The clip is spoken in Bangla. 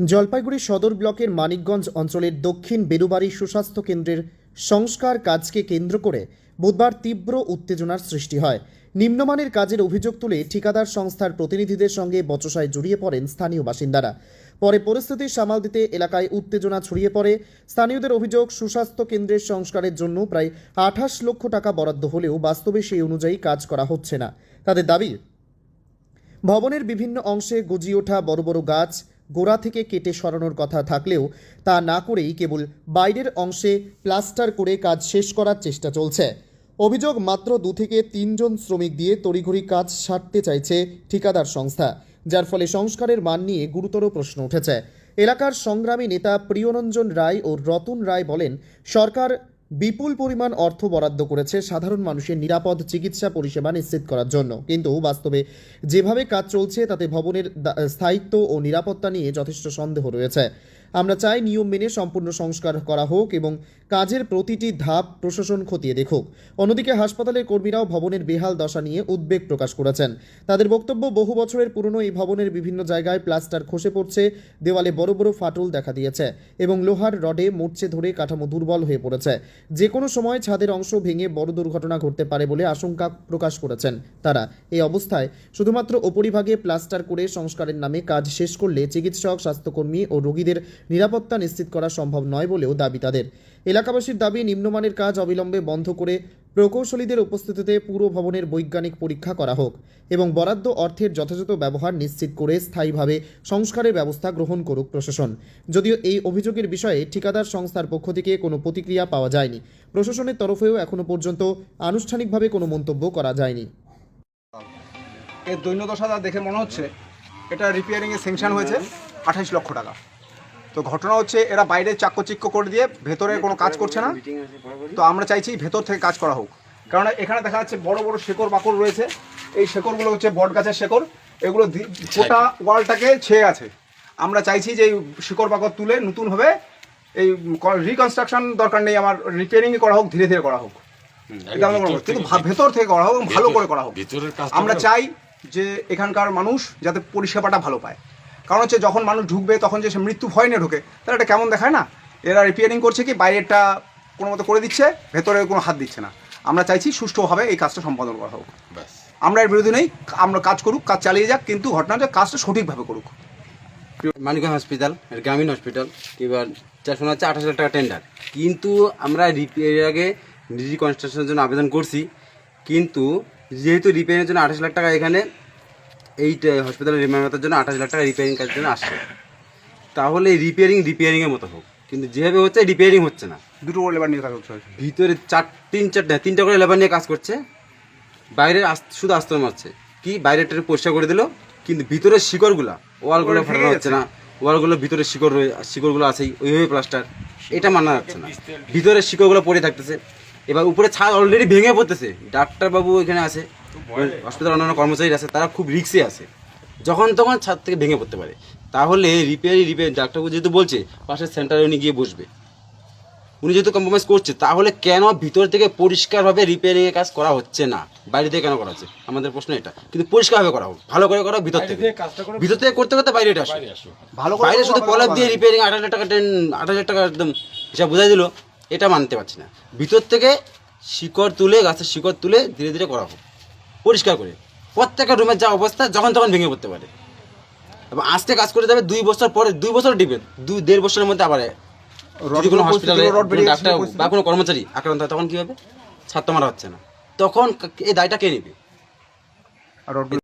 জলপাইগুড়ি সদর ব্লকের মানিকগঞ্জ অঞ্চলের দক্ষিণ বেরুবাড়ি সুস্বাস্থ্য কেন্দ্রের সংস্কার কাজকে কেন্দ্র করে বুধবার তীব্র উত্তেজনার সৃষ্টি হয়। নিম্নমানের কাজের অভিযোগ তুলে ঠিকাদার সংস্থার প্রতিনিধিদের সঙ্গে বচসায় জড়িয়ে পড়েন স্থানীয় বাসিন্দারা। পরে পরিস্থিতি সামাল দিতে এলাকায় উত্তেজনা ছড়িয়ে পড়ে। স্থানীয়দের অভিযোগ, সুস্বাস্থ্য কেন্দ্রের সংস্কারের জন্য প্রায় 28 লক্ষ টাকা বরাদ্দ হলেও বাস্তবে সেই অনুযায়ী কাজ করা হচ্ছে না। তাদের দাবি, ভবনের বিভিন্ন অংশে গজিয়ে ওঠা বড় বড় গাছ গোড়া থেকে কেটে সরানোর কথা থাকলেও তা না করেই কেবল বাইরের অংশে প্লাস্টার করে কাজ শেষ করার চেষ্টা চলছে। অভিযোগ, মাত্র 2 থেকে 3 জন শ্রমিক দিয়ে তড়িঘড়ি কাজ সারতে চাইছে ঠিকাদার সংস্থা, যার ফলে সংস্কারের মান নিয়ে গুরুতর প্রশ্ন উঠেছে। এলাকার সংগ্রামী নেতা প্রিয়রঞ্জন রায় ও রতন রায় বলেন, সরকার বিপুল পরিমাণ অর্থ বরাদ্দ করেছে সাধারণ মানুষের নিরাপদ চিকিৎসা পরিষেবা নিশ্চিত করার জন্য, কিন্তু বাস্তবে যেভাবে কাজ চলছে তাতে ভবনের স্থায়িত্ব ও নিরাপত্তা নিয়ে যথেষ্ট সন্দেহ রয়েছে। আমরা চাই নিয়ম মেনে সম্পূর্ণ সংস্কার করা হোক এবং কাজের প্রতিটি ধাপ প্রশাসন খতিয়ে দেখুক। অন্যদিকে হাসপাতালের কর্মীরাও ভবনের বেহাল দশা নিয়ে উদ্বেগ প্রকাশ করেছেন। তাদের বক্তব্য, বহু বছরের পুরনো এই ভবনের বিভিন্ন জায়গায় প্লাস্টার খসে পড়ছে, দেওয়ালে বড় বড় ফাটল দেখা দিয়েছে এবং লোহার রডে মরচে ধরে কাঠামো দুর্বল হয়ে পড়েছে। যে কোনো সময় ছাদের অংশ ভেঙে বড় দুর্ঘটনা ঘটতে পারে বলে আশঙ্কা প্রকাশ করেছেন তারা। এই অবস্থায় শুধুমাত্র উপরিভাগে প্লাস্টার করে সংস্কারের নামে কাজ শেষ করলে চিকিৎসক, স্বাস্থ্যকর্মী ও রোগীদের নিরাপত্তা নিশ্চিত করা সম্ভব নয় বলেও দাবি তাদের। এলাকাবাসীর দাবি, নিম্নমানের কাজ অবিলম্বে বন্ধ করে প্রকৌশলীদের উপস্থিতিতে পুরো ভবনের বৈজ্ঞানিক পরীক্ষা করা হোক এবং বরাদ্দ অর্থের যথাযথ ব্যবহার নিশ্চিত করে স্থায়ীভাবে সংস্কারের ব্যবস্থা গ্রহণ করুক প্রশাসন। যদিও এই অভিযোগের বিষয়ে ঠিকাদার সংস্থার পক্ষ থেকে কোনো প্রতিক্রিয়া পাওয়া যায়নি। প্রশাসনের তরফেও এখনো পর্যন্ত আনুষ্ঠানিকভাবে কোনো মন্তব্য করা যায়নি। এর দৈন্যদশা দেখে মনে হচ্ছে এটা রিপেয়ারিংয়ে স্যাংশন হয়েছে 28 লক্ষ টাকা। তো ঘটনা হচ্ছে, এরা বাইরে চাক্কচিক্ক করে দিয়ে ভেতরে কোনো কাজ করছে না। তো আমরা চাইছি ভেতর থেকে কাজ করা হোক, কারণ এখানে দেখা যাচ্ছে বড় বড় শেকড় বাকড় রয়েছে। এই শেকড়গুলো হচ্ছে বট গাছের শেকড়, এগুলো গোটা ওয়ালটাকে ছেয়ে আছে। আমরা চাইছি যে এই শিকড় বাকড় তুলে নতুনভাবে এই রিকনস্ট্রাকশন দরকার নেই, আমার রিপেয়ারিং করা হোক, ধীরে ধীরে করা হোক, কিন্তু ভেতর থেকে করা হোক, ভালো করে করা হোক। আমরা চাই যে এখানকার মানুষ যাতে পরিষেবাটা ভালো পায়, কারণ হচ্ছে যখন মানুষ ঢুকবে তখন যে সে মৃত্যু ভয় নিয়ে ঢোকে, তাহলে এটা কেমন দেখায় না। এরা রিপেয়ারিং করছে কি, বাইরেটা কোনো মতো করে দিচ্ছে, ভেতরে কোনো হাত দিচ্ছে না। আমরা চাইছি সুষ্ঠুভাবে এই কাজটা সম্পাদন করা হোক। আমরা এর বিরোধী নেই, আমরা কাজ করুক, কাজ চালিয়ে যাক, কিন্তু ঘটনাটা কাজটা সঠিকভাবে করুক। মানিকগঞ্জ হসপিটাল, গ্রামীণ হসপিটাল, এবার শোনা হচ্ছে 28 লাখ টাকা টেন্ডার, কিন্তু আমরা এর আগে রিকনস্ট্রাকশনের জন্য আবেদন করছি, কিন্তু যেহেতু রিপেয়ারিংয়ের জন্য 28 লাখ টাকা, এখানে এই হসপিটালের মেরামতের জন্য 28 লাখ টাকা রিপেয়ারিং কাজের জন্য আসছে, তাহলে রিপেয়ারিংয়ের মতো হোক। কিন্তু যেভাবে হচ্ছে রিপেয়ারিং হচ্ছে না। দুটো করে লেবার নিয়ে কাজ করছে, ভিতরে তিনটা করে লেবার নিয়ে কাজ করছে, বাইরে শুধু আস্তর মারছে, কি বাইরেটা পরিষ্কার করে দিল, কিন্তু ভিতরের শিকড়গুলা, ওয়ালগুলো ফাটানো হচ্ছে না, ওয়ালগুলো ভিতরে শিকড়গুলো আছেই, ওইভাবে প্লাস্টার, এটা মানা যাচ্ছে না। ভিতরের শিকড়গুলো পড়ে থাকতেছে, এবার উপরে ছাদ অলরেডি ভেঙে পড়তেছে। ডাক্তারবাবু এখানে আছে, হসপিটাল অন্যান্য কর্মচারী আছে, তারা খুব রিস্কে আছে, যখন তখন ছাদ থেকে ভেঙে পড়তে পারে। তাহলে রিপেয়ার ডাক্তারবাবু যেহেতু বলছে পাশের সেন্টারে উনি গিয়ে বসবে, উনি যেহেতু কম্প্রোমাইজ করছে, তাহলে কেন ভিতর থেকে পরিষ্কারভাবে রিপেয়ারিংয়ের কাজ করা হচ্ছে না? বাইরে থেকে কেন করা হচ্ছে? আমাদের প্রশ্ন এটা। কিন্তু পরিষ্কারভাবে করা হোক, ভালো করে করা হোক, ভিতর থেকে করতে করতে বাইরে এটা আসে ভালো। বাইরে শুধু কলার দিয়ে রিপেয়ারিং 28 লাখ টাকা একদম হিসাব বোঝাই দিল, এটা মানতে পারছি না। ভিতর থেকে শিকড় তুলে, গাছের শিকড় তুলে ধীরে ধীরে করা হোক, পরিষ্কার করে। প্রত্যেকটা রুমের যা অবস্থা, যখন তখন ভেঙে পড়তে পারে, এবং আজকে কাজ করে যাবে 2 বছর পরে, 2 বছর ডিপে 2-1.5 বছরের মধ্যে আবার যদি কোনো হসপিটালে ডাক্তার বা কোনো কর্মচারী আক্রান্ত হয়, তখন কি হবে? ছাত্র মারা হচ্ছে না, তখন এই দায়টা কে নেবে?